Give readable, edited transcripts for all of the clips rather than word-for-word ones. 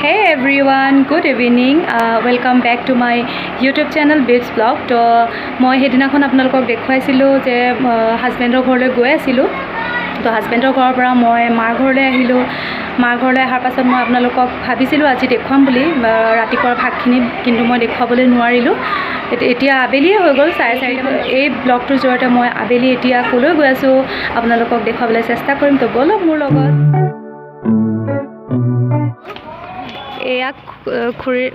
Hey everyone, good evening. Welcome back to my YouTube channel Babes Vlog. তো মই হেদিনাখন আপোনালোকক দেখুৱাইছিলোঁ যে হাজবেণ্ডৰ ঘৰলৈ গৈ আছিলোঁ। তো হাজবেণ্ডৰ ঘৰৰ পৰা মই মাৰ ঘৰলৈ আহিলোঁ। মাৰ ঘৰলৈ অহাৰ পাছত মই আপোনালোকক ভাবিছিলোঁ আজি দেখুৱাম বুলি ৰাতিপুৱাৰ ভাগখিনি, কিন্তু মই দেখুৱাবলৈ নোৱাৰিলোঁ। এতিয়া আবেলিয়ে হৈ গ'ল 4:30। এই ব্লগটোৰ জৰিয়তে মই আবেলি এতিয়া ক'লৈ গৈ আছোঁ আপোনালোকক দেখুৱাবলৈ চেষ্টা কৰিম। তো ব'লক মোৰ লগত। এয়া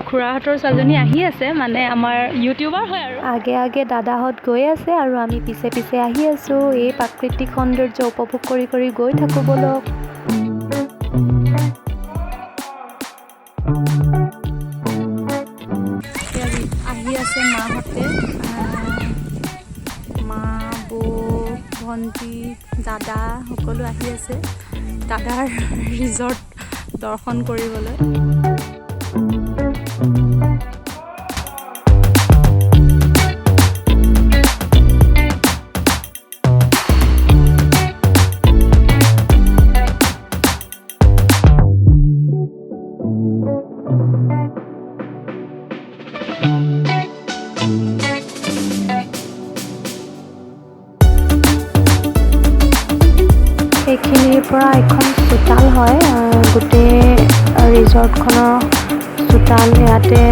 খুৰাহঁতৰ ছোৱালীজনী আহি আছে, মানে আমাৰ ইউটিউবাৰ হয় আৰু। আগে আগে দাদাহঁত গৈ আছে আৰু আমি পিছে পিছে আহি আছোঁ। এই প্ৰাকৃতিক সৌন্দৰ্য উপভোগ কৰি কৰি গৈ থাকোঁ ব'লক। আহি আছে মাহঁতে, মা, বৌ, ভণ্টি, দাদা সকলো আহি আছে দাদাৰ ৰিজৰ্ট দৰ্শন কৰিবলৈ। এইখিনিৰ পৰা এখন চোতাল হয়, গোটেই ৰিজৰ্টখনৰ চোতাল ইয়াতে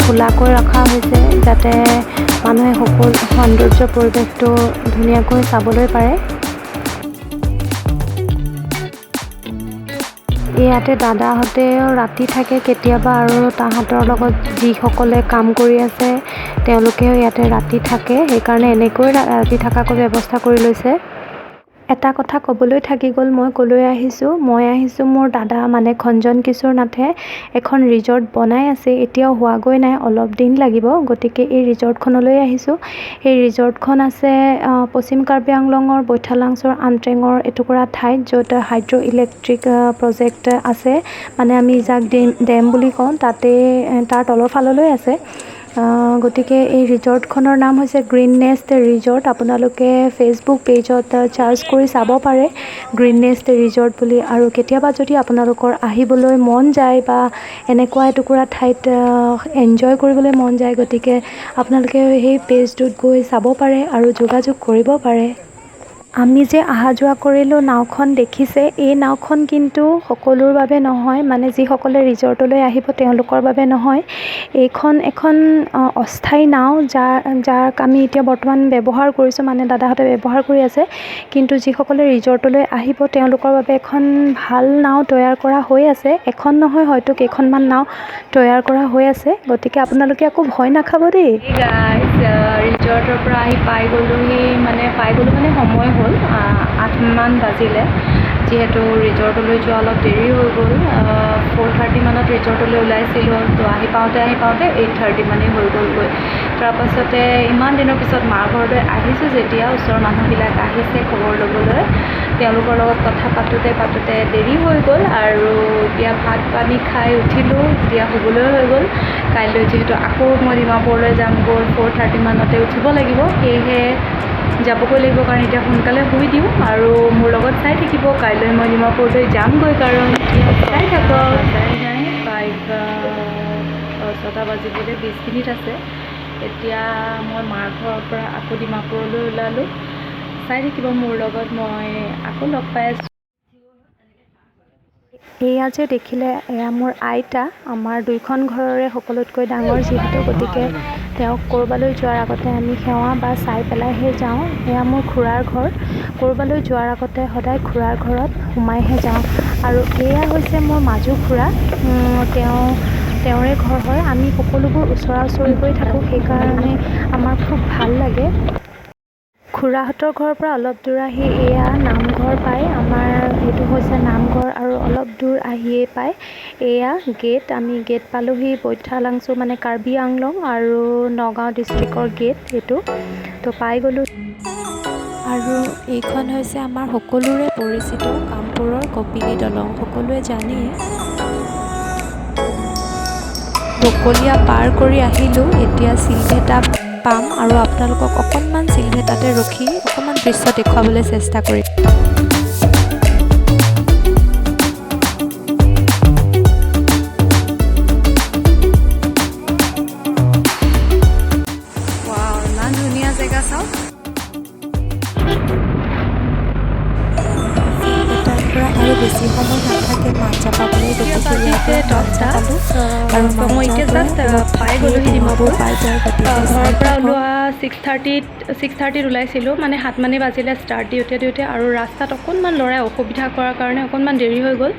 খোলাকৈ ৰখা হৈছে যাতে মানুহে সকলো সৌন্দৰ্য পৰিৱেশটো ধুনীয়াকৈ চাবলৈ পাৰে। ইয়াতে দাদাহঁতেও ৰাতি থাকে কেতিয়াবা, আৰু তাহাঁতৰ লগত যিসকলে কাম কৰি আছে তেওঁলোকেও ইয়াতে ৰাতি থাকে, সেইকাৰণে এনেকৈ ৰাতি থকাকৈ ব্যৱস্থা কৰি লৈছে। এটা কথা ক'বলৈ থাকি গ'ল, মই ক'লৈ আহিছোঁ। মই আহিছোঁ মোৰ দাদা মানে খঞ্জন কিশোৰ নাথে এখন ৰিজৰ্ট বনাই আছে, এতিয়াও হোৱাগৈ নাই, অলপ দিন লাগিব, গতিকে এই ৰিজৰ্টখনলৈ আহিছোঁ। এই ৰিজৰ্টখন আছে পশ্চিম কাৰ্বি আংলঙৰ বৈঠালাংছৰ আনট্ৰেঙৰ এটুকুৰা ঠাইত, য'ত হাইড্ৰ' ইলেক্ট্ৰিক প্ৰজেক্ট আছে, মানে আমি যাক ডেম বুলি কওঁ, তাৰ তলৰ ফাললৈ আছে। গতিকে এই ৰিজৰ্টখনৰ নাম হৈছে গ্ৰীণ নেষ্ট ৰিজৰ্ট। আপোনালোকে ফেচবুক পেজত চাৰ্চ কৰি চাব পাৰে গ্ৰীণ নেষ্ট ৰিজৰ্ট বুলি। আৰু কেতিয়াবা যদি আপোনালোকৰ আহিবলৈ মন যায় বা এনেকুৱা এটুকুৰা ঠাইত এনজয় কৰিবলৈ মন যায়, গতিকে আপোনালোকে সেই পেজটোত গৈ চাব পাৰে আৰু যোগাযোগ কৰিব পাৰে। আমি যে অহা যোৱা কৰিলোঁ, নাওখন দেখিছে, এই নাওখন কিন্তু সকলোৰ বাবে নহয়, মানে যিসকলে ৰিজৰ্টলৈ আহিব তেওঁলোকৰ বাবে নহয়। এইখন এখন অস্থায়ী নাও, যাক আমি এতিয়া বৰ্তমান ব্যৱহাৰ কৰিছোঁ, মানে দাদাহঁতে ব্যৱহাৰ কৰি আছে, কিন্তু যিসকলে ৰিজৰ্টলৈ আহিব তেওঁলোকৰ বাবে এখন ভাল নাও তৈয়াৰ কৰা হৈ আছে। এখন নহয়, হয়তো কেইখনমান নাও তৈয়াৰ কৰা হৈ আছে, গতিকে আপোনালোকে আকৌ ভয় নাখাব দেই। ৰিজৰ্টৰ পৰা আহি পাই গ'লো মানে সময় হ'ল 8মান বাজিলে, যিহেতু ৰিজৰ্টলৈ যোৱা অলপ দেৰি হৈ গ'ল। 4:30 মানত ৰিজৰ্টলৈ ওলাইছিলোঁ, তো আহি পাওঁতে 8:30 মানেই হৈ গ'লগৈ। তাৰপাছতে ইমান দিনৰ পিছত মাৰ ঘৰলৈ আহিছোঁ যেতিয়া, ওচৰৰ মানুহবিলাক আহিছে খবৰ ল'বলৈ, তেওঁলোকৰ লগত কথা পাতোতে দেৰি হৈ গ'ল, আৰু এতিয়া ভাত পানী খাই উঠিলোঁ, এতিয়া শুবলৈ হৈ গ'ল। কাইলৈ যিহেতু আকৌ মই ডিমাপুৰলৈ যামগৈ, 4:30 মানতে উঠিব লাগিব, সেয়েহে যাবগৈ লাগিব, কাৰণ এতিয়া সোনকালে শুই দিওঁ আৰু মোৰ লগত চাই থাকিব। কাইলৈ মই ডিমাপুৰলৈ যামগৈ, কাৰণ চাই থাকক। 6টা বাজিবলৈ 20 মিনিট আছে। এতিয়া মই মাৰ ঘৰৰ পৰা আকৌ ডিমাপুৰলৈ ওলালোঁ, চাই থাকিব মোৰ লগত, মই আকৌ লগ পাই আছোঁ। এয়া যে দেখিলে, এয়া মোৰ আইতা, আমাৰ দুইখন ঘৰৰে সকলোতকৈ ডাঙৰ যিহেতু, গতিকে তেওঁক ক'ৰবালৈ যোৱাৰ আগতে আমি সেৱা বা চাই পেলাইহে যাওঁ। এয়া মোৰ খুৰাৰ ঘৰ, ক'ৰবালৈ যোৱাৰ আগতে সদায় খুৰাৰ ঘৰত সোমাইহে যাওঁ। আৰু এয়া হৈছে মোৰ মাজু খুৰা, তেওঁৰে ঘৰ হয়। আমি সকলোবোৰ ওচৰা ওচৰিকৈ থাকোঁ, সেইকাৰণে আমাৰ খুব ভাল লাগে। খুৰাহঁতৰ ঘৰৰ পৰা অলপ দূৰ আহি এয়া নামঘৰ পায়, আমাৰ এইটো হৈছে নামঘৰ, আৰু অলপ দূৰ আহিয়ে পায় এয়া গেট। আমি গেট পালোহি, বৈঠালাংছু মানে কাৰ্বি আংলং আৰু নগাঁও ডিষ্ট্ৰিক্টৰ গেট এইটো, তো পাই গ'লোঁ। আৰু এইখন হৈছে আমাৰ সকলোৰে পৰিচিত কামপুৰৰ কপিলী দলং, সকলোৱে জানেই। ঢকলীয়া পাৰ কৰি আহিলোঁ, এতিয়া চিলভেটা পাম, আৰু আপোনালোকক অকণমান চিলভেটাতে ৰখি অকণমান দৃশ্য দেখুৱাবলৈ চেষ্টা কৰিম। নাথাকে মাঞ্জা পাবলৈ, গতিকে ইয়াৰ পৰা মাঞ্জা পালোঁ আৰু মই এতিয়া জাষ্ট পাই গ'লোহি ডিমাপুৰ। পাই যায়, গতিকে ঘৰৰ পৰা ওলোৱা 6:30 ওলাইছিলোঁ, মানে 7 বাজিলে ষ্টাৰ্ট দিওঁতে আৰু ৰাস্তাত অকণমান ল'ৰাই অসুবিধা কৰাৰ কাৰণে অকণমান দেৰি হৈ গ'ল,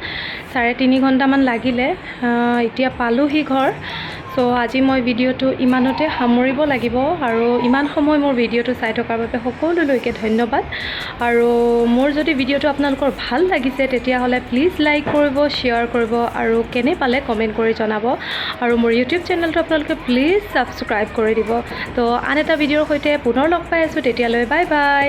3.5 ঘণ্টামান লাগিলে। এতিয়া পালোহি ঘৰ। চ' আজি মই ভিডিঅ'টো ইমানতে সামৰিব লাগিব আৰু ইমান সময় মোৰ ভিডিঅ'টো চাই থকাৰ বাবে সকলোলৈকে ধন্যবাদ। আৰু মোৰ যদি ভিডিঅ'টো আপোনালোকৰ ভাল লাগিছে তেতিয়াহ'লে প্লিজ লাইক কৰিব, শ্বেয়াৰ কৰিব আৰু কেনে পালে কমেণ্ট কৰি জনাব। আৰু মোৰ ইউটিউব চেনেলটো আপোনালোকে প্লিজ ছাবস্ক্ৰাইব কৰি দিব। তো আন এটা ভিডিঅ'ৰ সৈতে পুনৰ লগ পাই আছোঁ, তেতিয়ালৈ বাই বাই।